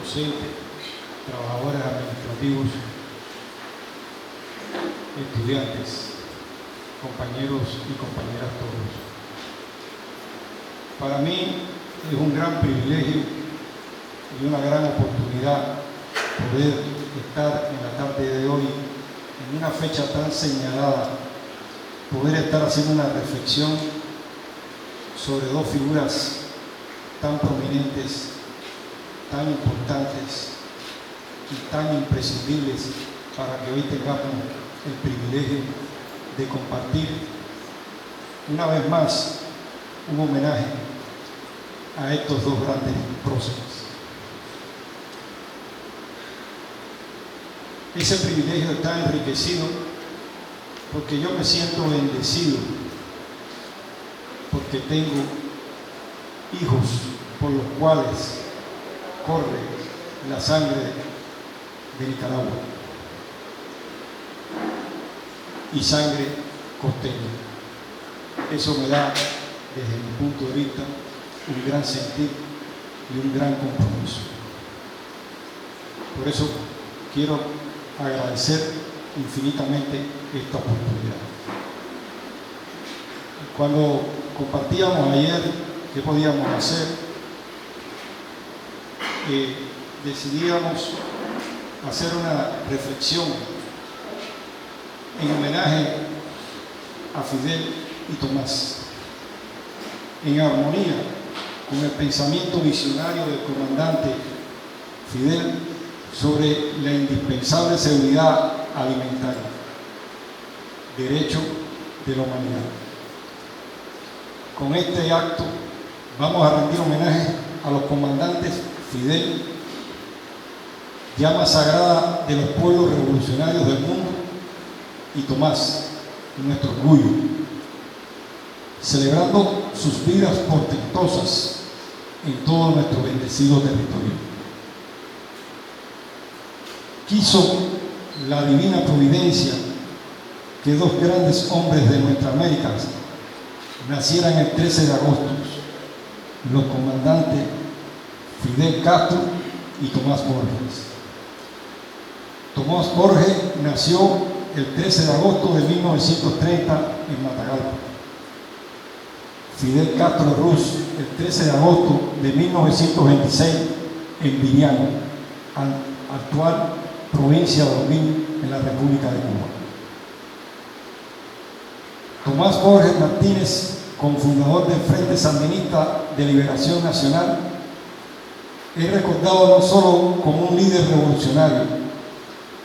docentes, trabajadores administrativos, estudiantes, compañeros y compañeras todos. Para mí es un gran privilegio y una gran oportunidad poder estar en la tarde de hoy, en una fecha tan señalada, poder estar haciendo una reflexión sobre dos figuras tan prominentes, tan importantes y tan imprescindibles para que hoy tengamos el privilegio de compartir una vez más un homenaje a estos dos grandes próceres. Ese privilegio está enriquecido porque yo me siento bendecido, porque tengo hijos por los cuales corre la sangre de Nicaragua y sangre costeña. Eso me da, desde mi punto de vista, un gran sentir y un gran compromiso. Por eso quiero agradecer infinitamente esta oportunidad. Cuando compartíamos ayer qué podíamos hacer, decidíamos hacer una reflexión en homenaje a Fidel y Tomás, en armonía con el pensamiento visionario del comandante Fidel sobre la indispensable seguridad alimentaria, derecho de la humanidad. Con este acto vamos a rendir homenaje a los comandantes Fidel, llama sagrada de los pueblos revolucionarios del mundo, y Tomás, nuestro orgullo, celebrando sus vidas portentosas en todo nuestro bendecido territorio. Quiso la divina providencia que dos grandes hombres de nuestra América nacieran el 13 de agosto, los comandantes Fidel Castro y Tomás Borges. Tomás Borges nació el 13 de agosto de 1930 en Matagalpa. Fidel Castro Ruz el 13 de agosto de 1926 en Viriano, actual provincia de Holguín, en la República de Cuba. Tomás Borges Martínez, cofundador del Frente Sandinista de Liberación Nacional, es recordado no solo como un líder revolucionario,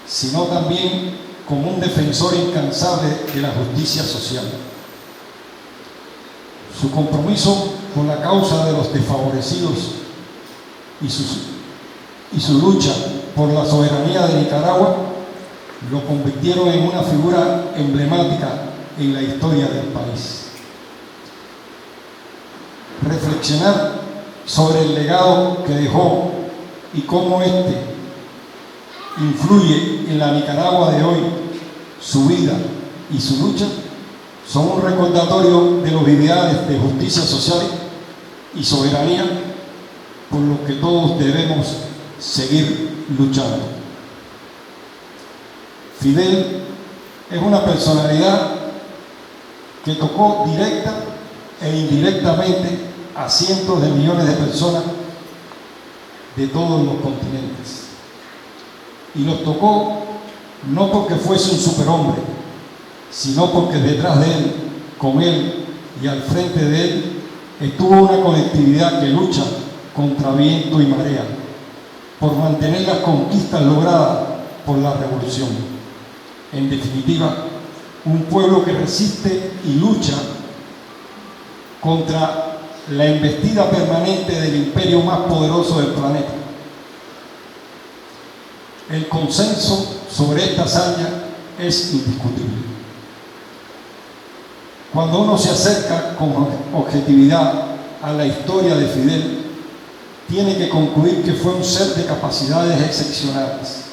sino también como un defensor incansable de la justicia social. Su compromiso con la causa de los desfavorecidos y su lucha por la soberanía de Nicaragua lo convirtieron en una figura emblemática en la historia del país. Reflexionar sobre el legado que dejó y cómo este influye en la Nicaragua de hoy, su vida y su lucha, son un recordatorio de los ideales de justicia social y soberanía por los que todos debemos seguir luchando. Fidel es una personalidad que tocó directa e indirectamente a cientos de millones de personas de todos los continentes. Y los tocó no porque fuese un superhombre, sino porque detrás de él, con él y al frente de él, estuvo una colectividad que lucha contra viento y marea por mantener las conquistas logradas por la revolución. En definitiva, un pueblo que resiste y lucha contra la embestida permanente del imperio más poderoso del planeta. El consenso sobre esta hazaña es indiscutible. Cuando uno se acerca con objetividad a la historia de Fidel, tiene que concluir que fue un ser de capacidades excepcionales,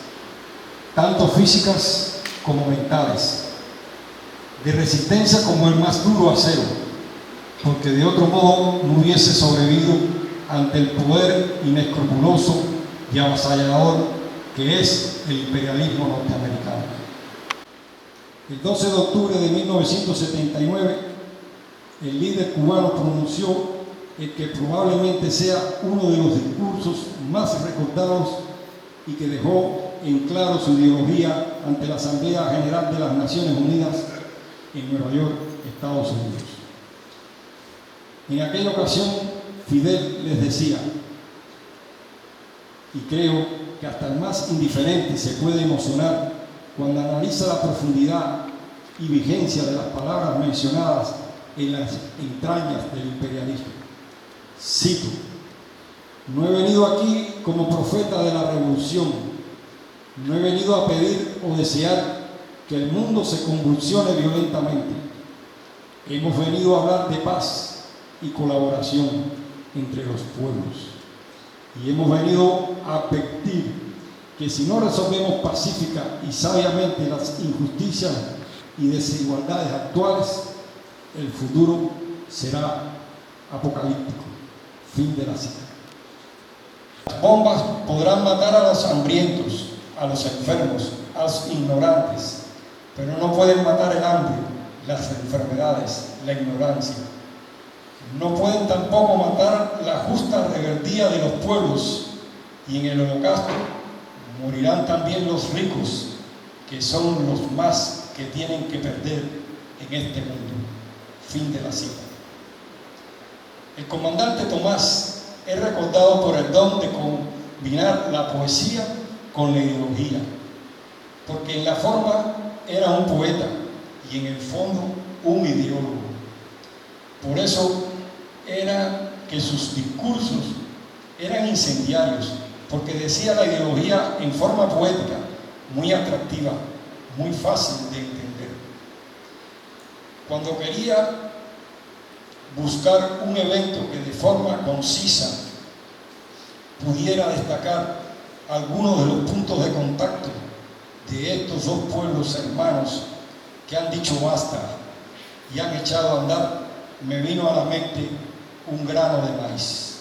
tanto físicas como mentales, de resistencia como el más duro acero, porque de otro modo no hubiese sobrevivido ante el poder inescrupuloso y avasallador que es el imperialismo norteamericano. El 12 de octubre de 1979, el líder cubano pronunció el que probablemente sea uno de los discursos más recordados y que dejó en claro su ideología ante la Asamblea General de las Naciones Unidas en Nueva York, Estados Unidos. En aquella ocasión, Fidel les decía, y creo que hasta el más indiferente se puede emocionar cuando analiza la profundidad y vigencia de las palabras mencionadas en las entrañas del imperialismo. Cito: no he venido aquí como profeta de la revolución, no he venido a pedir o desear que el mundo se convulsione violentamente. Hemos venido a hablar de paz y colaboración entre los pueblos. Y hemos venido a advertir que si no resolvemos pacífica y sabiamente las injusticias y desigualdades actuales, el futuro será apocalíptico. Fin de la cita. Las bombas podrán matar a los hambrientos, a los enfermos, a los ignorantes, pero no pueden matar el hambre, las enfermedades, la ignorancia. No pueden tampoco matar la justa rebeldía de los pueblos, y en el holocausto morirán también los ricos, que son los más que tienen que perder en este mundo. Fin de la cita. El comandante Tomás es recordado por el don de combinar la poesía con la ideología, porque en la forma era un poeta y en el fondo un ideólogo. Por eso era que sus discursos eran incendiarios, porque decía la ideología en forma poética, muy atractiva, muy fácil de entender. Cuando quería buscar un evento que de forma concisa pudiera destacar algunos de los puntos de contacto de estos dos pueblos hermanos que han dicho basta y han echado a andar, me vino a la mente un grano de maíz.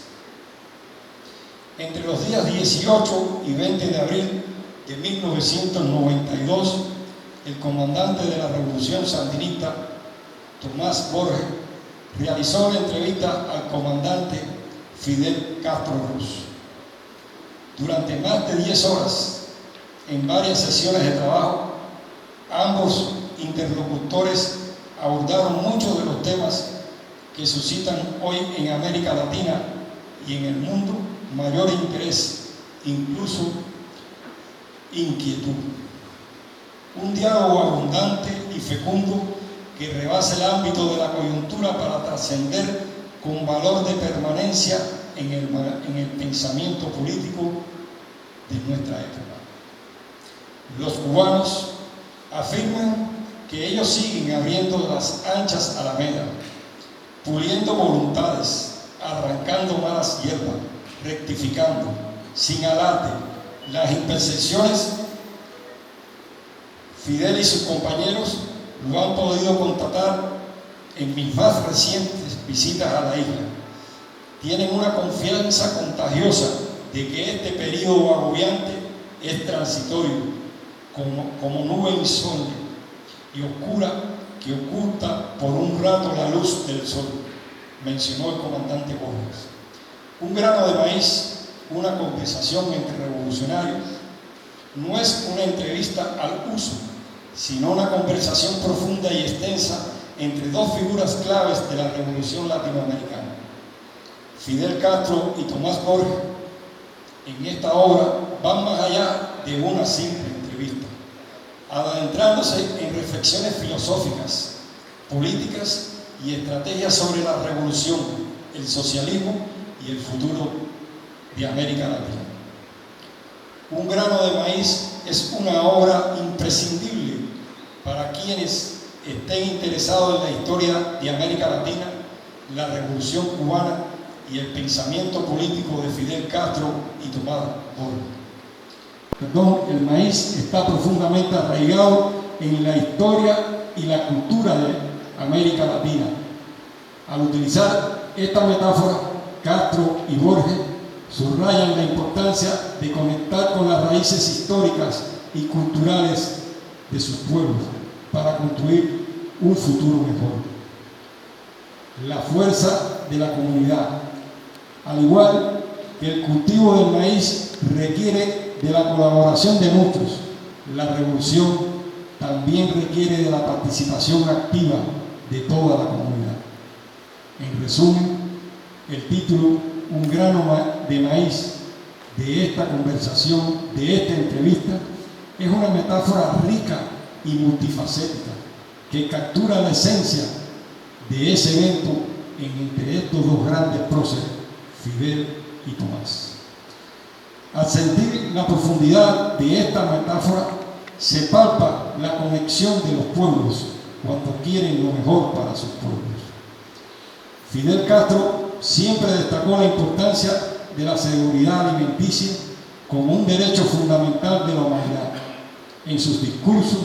Entre los días 18 y 20 de abril de 1992, el comandante de la Revolución Sandinista, Tomás Borges, realizó la entrevista al comandante Fidel Castro Ruz. Durante más de 10 horas, en varias sesiones de trabajo, ambos interlocutores abordaron muchos de los temas que suscitan hoy en América Latina y en el mundo mayor interés, incluso inquietud. Un diálogo abundante y fecundo que rebasa el ámbito de la coyuntura para trascender con valor de permanencia en el pensamiento político de nuestra época. Los cubanos afirman que ellos siguen abriendo las anchas alamedas, puliendo voluntades, arrancando malas hierbas, rectificando, sin alarde, las imperfecciones. Fidel y sus compañeros lo han podido constatar en mis más recientes visitas a la isla. Tienen una confianza contagiosa de que este periodo agobiante es transitorio, como nube insomne y oscura que oculta por un rato la luz del sol, mencionó el comandante Borges. Un grano de maíz, una conversación entre revolucionarios, no es una entrevista al uso, sino una conversación profunda y extensa entre dos figuras claves de la revolución latinoamericana. Fidel Castro y Tomás Borges en esta obra van más allá de una simple entrevista, adentrándose en reflexiones filosóficas, políticas y estrategias sobre la revolución, el socialismo y el futuro de América Latina. Un grano de maíz es una obra imprescindible para quienes estén interesados en la historia de América Latina, la revolución cubana y el pensamiento político de Fidel Castro y Tomás Borges. El maíz está profundamente arraigado en la historia y la cultura de América Latina. Al utilizar esta metáfora, Castro y Borges subrayan la importancia de conectar con las raíces históricas y culturales de sus pueblos para construir un futuro mejor. La fuerza de la comunidad, al igual que el cultivo del maíz requiere de la colaboración de muchos, la revolución también requiere de la participación activa de toda la comunidad. En resumen, el título Un grano de maíz de esta conversación, de esta entrevista, es una metáfora rica y multifacética que captura la esencia de ese evento entre estos dos grandes próceres, Fidel y Tomás. Al sentir la profundidad de esta metáfora, se palpa la conexión de los pueblos cuando quieren lo mejor para sus pueblos. Fidel Castro siempre destacó la importancia de la seguridad alimenticia como un derecho fundamental de la humanidad. En sus discursos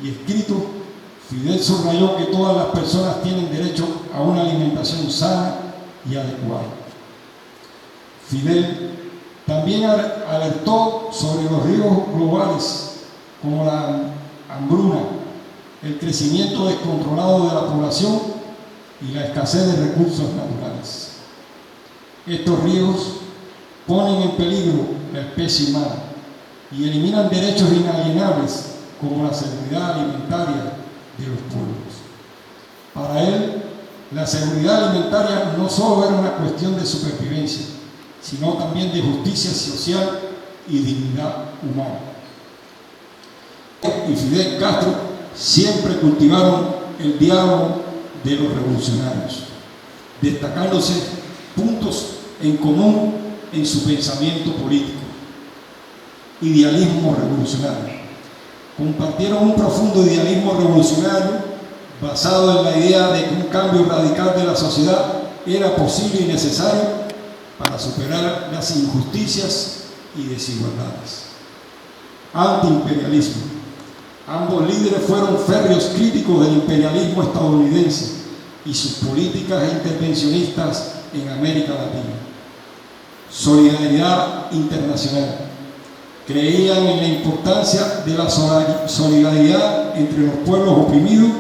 y escritos, Fidel subrayó que todas las personas tienen derecho a una alimentación sana y adecuada. Fidel también alertó sobre los riesgos globales como la hambruna, el crecimiento descontrolado de la población y la escasez de recursos naturales. Estos riesgos ponen en peligro la especie humana y eliminan derechos inalienables como la seguridad alimentaria de los pueblos. Para él, la seguridad alimentaria no solo era una cuestión de supervivencia, sino también de justicia social y dignidad humana. Y Fidel Castro siempre cultivaron el diálogo de los revolucionarios, destacándose puntos en común en su pensamiento político. Idealismo revolucionario. Compartieron un profundo idealismo revolucionario basado en la idea de que un cambio radical de la sociedad era posible y necesario para superar las injusticias y desigualdades. Antiimperialismo. Ambos líderes fueron férreos críticos del imperialismo estadounidense y sus políticas intervencionistas en América Latina. Solidaridad internacional. Creían en la importancia de la solidaridad entre los pueblos oprimidos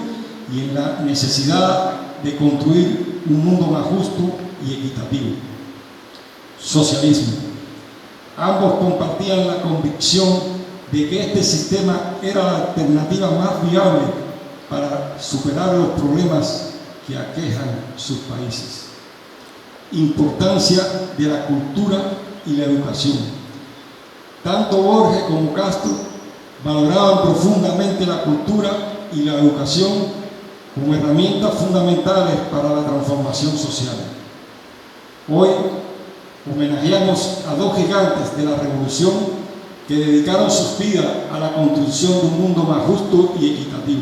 y en la necesidad de construir un mundo más justo y equitativo. Socialismo. Ambos compartían la convicción de que este sistema era la alternativa más viable para superar los problemas que aquejan sus países. Importancia de la cultura y la educación. Tanto Borges como Castro valoraban profundamente la cultura y la educación como herramientas fundamentales para la transformación social. Hoy homenajeamos a dos gigantes de la revolución que dedicaron sus vidas a la construcción de un mundo más justo y equitativo.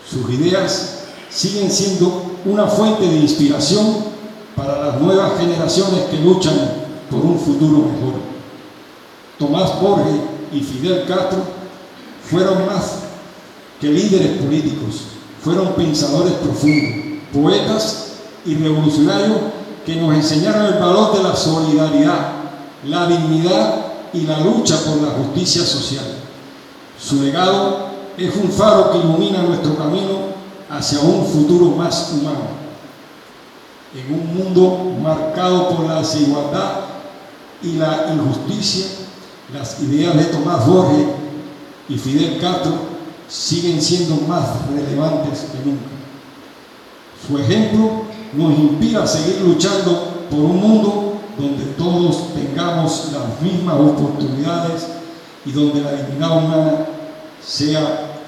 Sus ideas siguen siendo una fuente de inspiración para las nuevas generaciones que luchan por un futuro mejor. Tomás Borges y Fidel Castro fueron más que líderes políticos, fueron pensadores profundos, poetas y revolucionarios que nos enseñaron el valor de la solidaridad, la dignidad y la lucha por la justicia social. Su legado es un faro que ilumina nuestro camino hacia un futuro más humano. En un mundo marcado por la desigualdad y la injusticia, las ideas de Tomás Borges y Fidel Castro siguen siendo más relevantes que nunca. Su ejemplo nos inspira a seguir luchando por un mundo donde todos tengamos las mismas oportunidades y donde la dignidad humana sea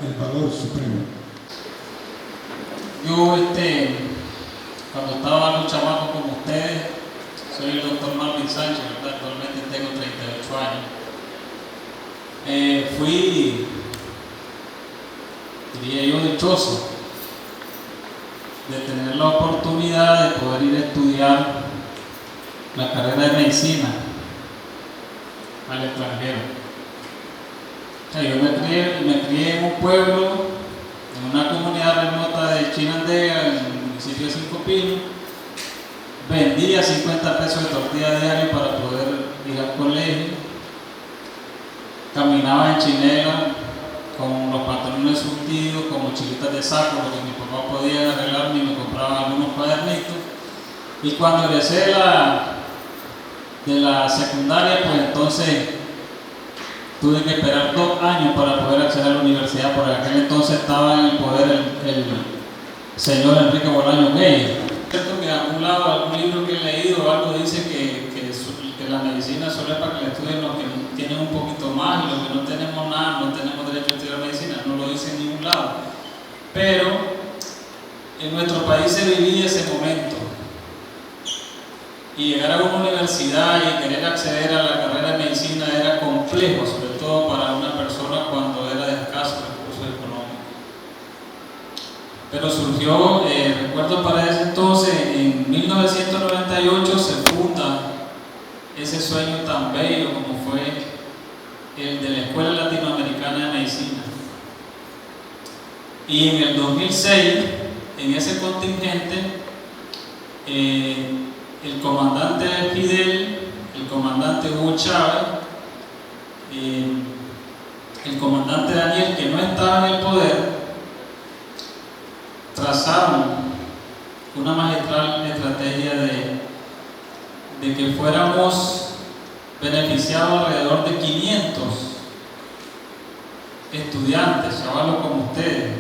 el valor supremo. Yo, cuando estaba los chamacos como ustedes, soy el doctor Marvin Sánchez, ¿verdad? Actualmente tengo 38 años. Fui, diría yo, dichoso de tener la oportunidad de poder ir a estudiar la carrera de medicina al extranjero. O sea, yo me crié en un pueblo, en una comunidad remota de Chinandega, en el municipio de Cinco Pinos, vendía 50 pesos de tortilla diario para poder ir al colegio, caminaba en chinela con los pantalones surtidos, con mochilitas de saco, porque mi papá podía arreglarme y me compraba algunos cuadernitos. Y cuando egresé de la secundaria, pues entonces tuve que esperar 2 años para poder acceder a la universidad, porque en aquel entonces estaba en el poder el señor Enrique Bolaños Gay. Cierto que a algún lado, algún libro que he leído o algo dice que la medicina solo es para que la estudien los que tienen un poquito más, y los que no tenemos nada, no tenemos derecho a estudiar medicina, no lo dice en ningún lado. Pero en nuestro país se vivía ese momento. Y llegar a una universidad y querer acceder a la carrera de medicina era complejo, sobre todo para una persona cuando era de escasos recursos económicos. Pero surgió, recuerdo para ese entonces, en 1998 se funda ese sueño tan bello como fue el de la Escuela Latinoamericana de Medicina. Y en el 2006, en ese contingente, el comandante Fidel, el comandante Hugo Chávez, el comandante Daniel, que no estaba en el poder, trazaron una magistral estrategia de que fuéramos beneficiados alrededor de 500 estudiantes, chavalos como ustedes.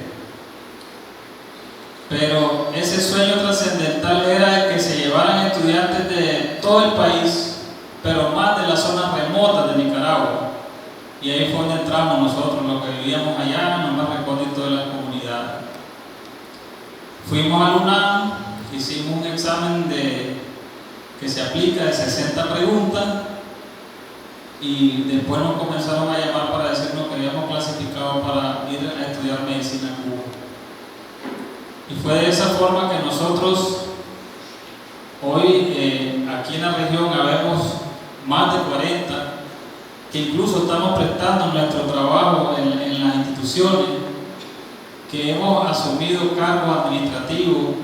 Pero ese sueño trascendental era de que se llevaran estudiantes de todo el país, pero más de las zonas remotas de Nicaragua. Y ahí fue donde entramos nosotros, los que vivíamos allá, en lo más recóndito de la comunidad. Fuimos al UNAM, hicimos un examen que se aplica de 60 preguntas, y después nos comenzaron a llamar para decirnos que habíamos clasificado para ir a estudiar medicina a Cuba. Y fue de esa forma que nosotros hoy aquí en la región habemos más de 40 que incluso estamos prestando nuestro trabajo en las instituciones, que hemos asumido cargos administrativos,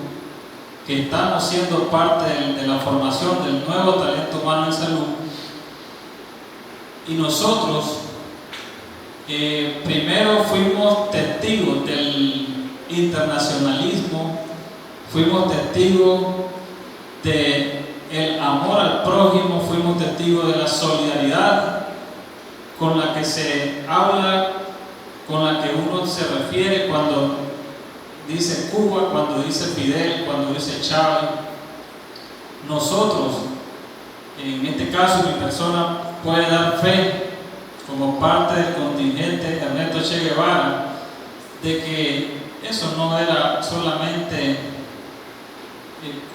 que estamos siendo parte de la formación del nuevo talento humano en salud. Y nosotros primero fuimos testigos del internacionalismo, fuimos testigos del amor al prójimo, fuimos testigos de la solidaridad con la que se habla, con la que uno se refiere cuando dice Cuba, cuando dice Fidel, cuando dice Chávez. Nosotros, en este caso mi persona puede dar fe como parte del contingente Ernesto Che Guevara, de que eso no era solamente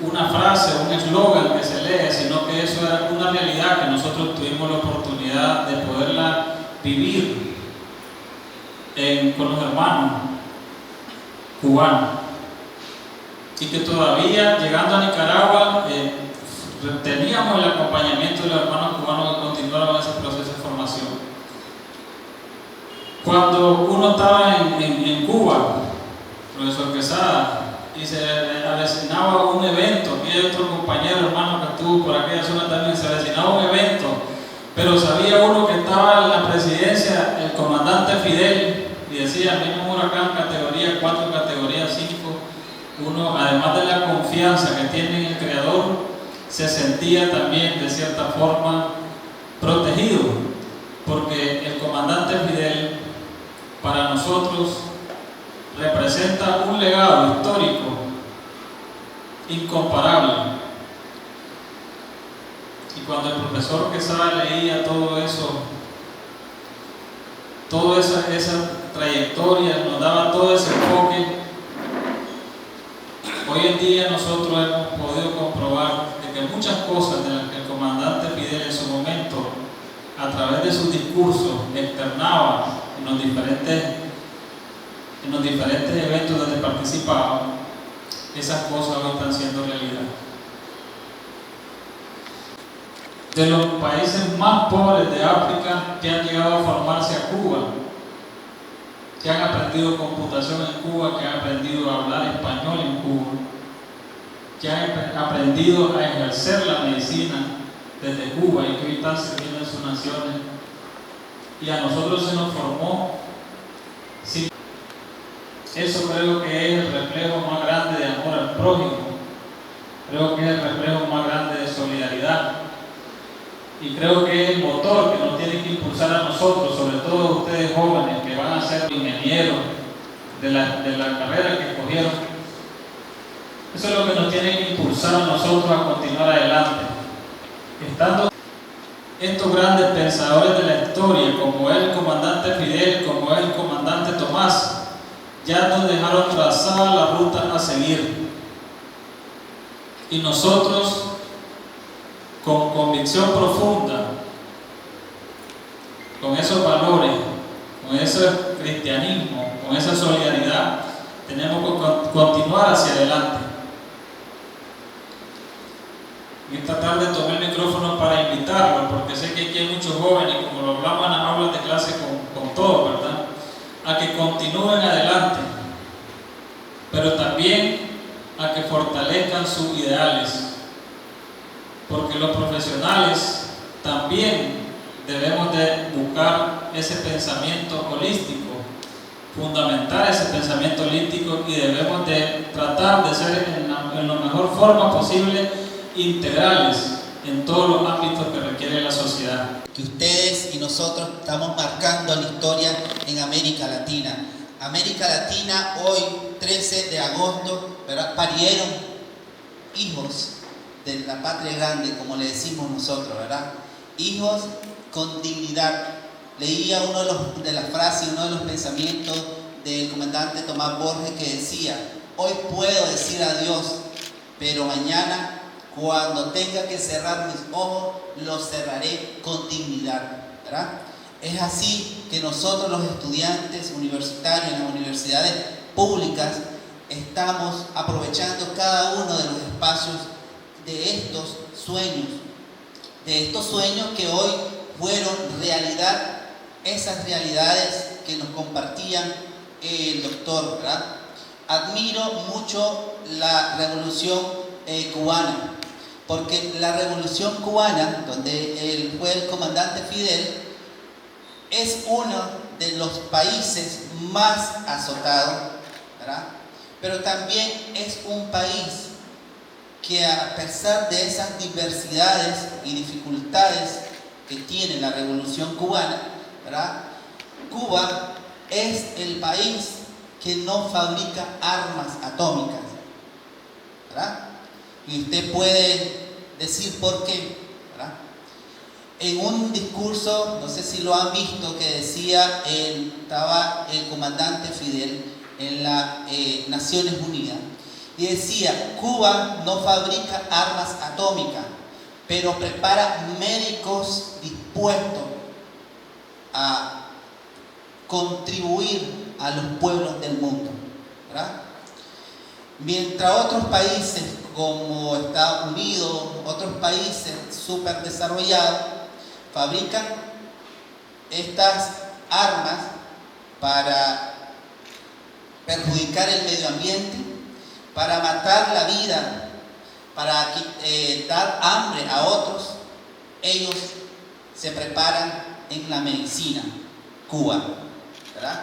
una frase o un eslogan que se lee, sino que eso era una realidad que nosotros tuvimos la oportunidad de poderla vivir con los hermanos cubanos, y que todavía llegando a Nicaragua teníamos el acompañamiento de los hermanos cubanos que continuaron ese proceso de formación. Cuando uno estaba en Cuba, profesor Quesada, y se avecinaba un evento, y hay otro compañero hermano que estuvo por aquella zona también, se avecinaba un evento, pero sabía uno que estaba en la presidencia el comandante Fidel, y decía, mismo un huracán categoría 4, categoría 5, uno, además de la confianza que tiene en el Creador, se sentía también de cierta forma protegido, porque el comandante Fidel para nosotros representa un legado histórico incomparable. Y cuando el profesor Quesada leía todo eso, toda esa trayectoria, nos daba todo ese enfoque, hoy en día nosotros hemos podido comprobar de que muchas cosas de las que el comandante Fidel en su momento, a través de sus discursos, externaba en los diferentes eventos donde participaba, esas cosas hoy están siendo realidad. De los países más pobres de África que han llegado a formarse a Cuba, que han aprendido computación en Cuba, que han aprendido a hablar español en Cuba, que han aprendido a ejercer la medicina desde Cuba y que hoy están sirviendo en sus naciones. Y a nosotros se nos formó. Sí. Eso creo que es el reflejo más grande de amor al prójimo. Creo que es el reflejo más grande de solidaridad. Y creo que es el motor que nos tiene que impulsar a nosotros, sobre todo ustedes jóvenes que van a ser ingenieros de la carrera que escogieron. Eso es lo que nos tiene que impulsar a nosotros a continuar adelante. Estando estos grandes pensadores de la historia, como el comandante Fidel, como el comandante Tomás, ya nos dejaron trazada la ruta a seguir. Y nosotros, con convicción profunda, con esos valores, con ese cristianismo, con esa solidaridad, tenemos que continuar hacia adelante. Y esta tarde tomé el micrófono para invitarlos, porque sé que aquí hay muchos jóvenes, y como lo hablamos en las aulas de clase con todos, ¿verdad?, a que continúen adelante, pero también a que fortalezcan sus ideales, porque los profesionales también debemos de buscar ese pensamiento holístico, fundamentar ese pensamiento holístico, y debemos de tratar de ser en la mejor forma posible integrales en todos los ámbitos que requiere la sociedad. Que ustedes y nosotros estamos marcando la historia en América Latina. América Latina hoy, 13 de agosto, ¿verdad?, parieron hijos de la patria grande, como le decimos nosotros, ¿verdad? Hijos con dignidad. Leía una de las frases, uno de los pensamientos del comandante Tomás Borges, que decía: hoy puedo decir adiós, pero mañana, cuando tenga que cerrar mis ojos, los cerraré con dignidad, ¿verdad? Es así que nosotros, los estudiantes universitarios en las universidades públicas, estamos aprovechando cada uno de los espacios de estos sueños que hoy fueron realidad, esas realidades que nos compartían el doctor, ¿verdad? Admiro mucho la revolución cubana, porque la revolución cubana, donde él fue el comandante Fidel, es uno de los países más azotados, ¿verdad? Pero también es un país que, a pesar de esas diversidades y dificultades que tiene la revolución cubana, ¿verdad?, Cuba es el país que no fabrica armas atómicas, ¿verdad? Y usted puede decir por qué, ¿verdad? En un discurso, no sé si lo han visto, que decía, estaba el comandante Fidel en las Naciones Unidas, y decía: Cuba no fabrica armas atómicas, pero prepara médicos dispuestos a contribuir a los pueblos del mundo, ¿verdad? Mientras otros países como Estados Unidos, otros países súper desarrollados, fabrican estas armas para perjudicar el medio ambiente, para matar la vida, para dar hambre a otros, ellos se preparan en la medicina. Cuba, ¿verdad?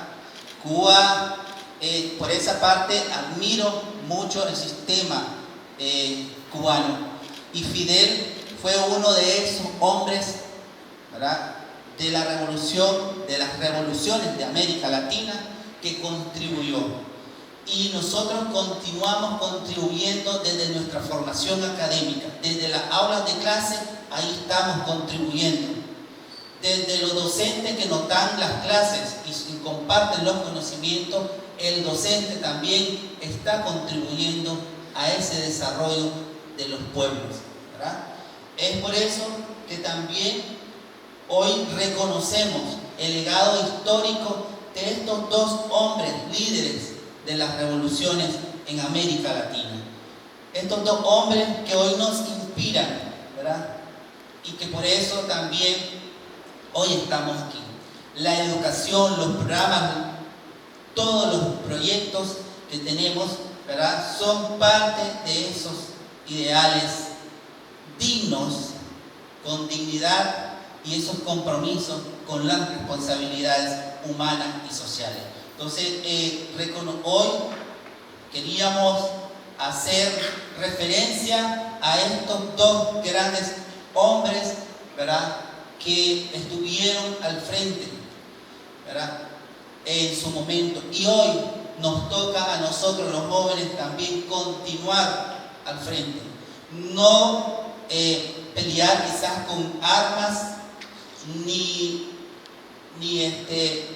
Cuba, por esa parte, admiro mucho el sistema cubano, y Fidel fue uno de esos hombres, ¿verdad?, de la revolución, de las revoluciones de América Latina, que contribuyó. Y nosotros continuamos contribuyendo desde nuestra formación académica, desde las aulas de clase, ahí estamos contribuyendo. Desde los docentes que nos dan las clases y comparten los conocimientos, el docente también está contribuyendo a ese desarrollo de los pueblos, ¿verdad? Es por eso que también hoy reconocemos el legado histórico de estos dos hombres líderes de las revoluciones en América Latina. Estos dos hombres que hoy nos inspiran, ¿verdad? Y que por eso también hoy estamos aquí. La educación, los programas, todos los proyectos que tenemos, ¿verdad?, son parte de esos ideales dignos, con dignidad y esos compromisos con las responsabilidades humanas y sociales. Entonces, hoy queríamos hacer referencia a estos dos grandes hombres, ¿verdad?, que estuvieron al frente, ¿verdad?, en su momento. Y hoy nos toca a nosotros los jóvenes también continuar al frente. No pelear quizás con armas, ni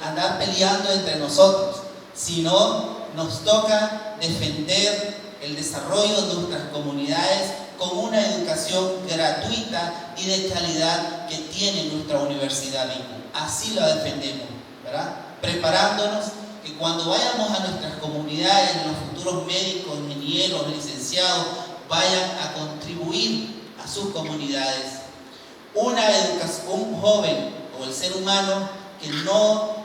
andar peleando entre nosotros, sino nos toca defender el desarrollo de nuestras comunidades con una educación gratuita y de calidad que tiene nuestra Universidad Vincul. Así la defendemos, ¿verdad? Preparándonos que cuando vayamos a nuestras comunidades, los futuros médicos, ingenieros, licenciados, vayan a contribuir a sus comunidades. Un joven o el ser humano que no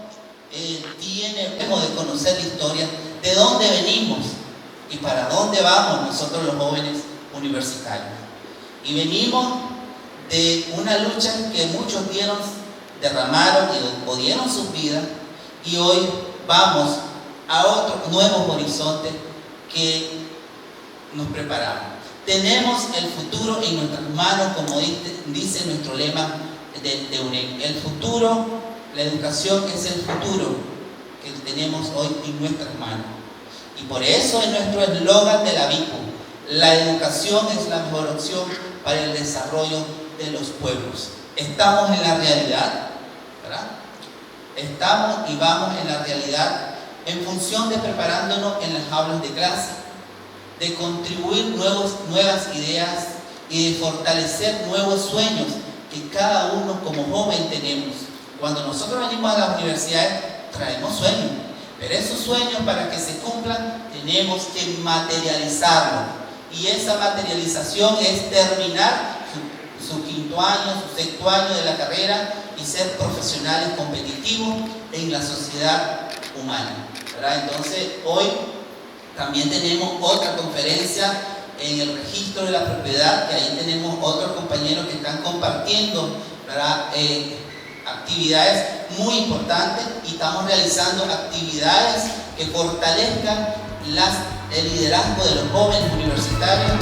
debemos de conocer la historia, de dónde venimos y para dónde vamos nosotros los jóvenes universitarios. Y venimos de una lucha que muchos derramaron y dieron sus vidas, y hoy vamos a otros nuevos horizontes que nos preparamos. Tenemos el futuro en nuestras manos, como dice nuestro lema de UNED. El futuro, la educación es el futuro que tenemos hoy en nuestras manos. Y por eso es nuestro eslogan de la Vincul: la educación es la mejor opción para el desarrollo de los pueblos. Estamos en la realidad, ¿verdad? Estamos y vamos en la realidad en función de preparándonos en las aulas de clase, de contribuir nuevas ideas y de fortalecer nuevos sueños que cada uno como joven tenemos. Cuando nosotros venimos a las universidades traemos sueños, pero esos sueños, para que se cumplan, tenemos que materializarlos, y esa materialización es terminar su quinto año, su sexto año de la carrera y ser profesionales competitivos en la sociedad humana, ¿verdad? Entonces, hoy también tenemos otra conferencia en el registro de la propiedad, que ahí tenemos otros compañeros que están compartiendo, ¿verdad?, actividades muy importantes, y estamos realizando actividades que fortalezcan el liderazgo de los jóvenes universitarios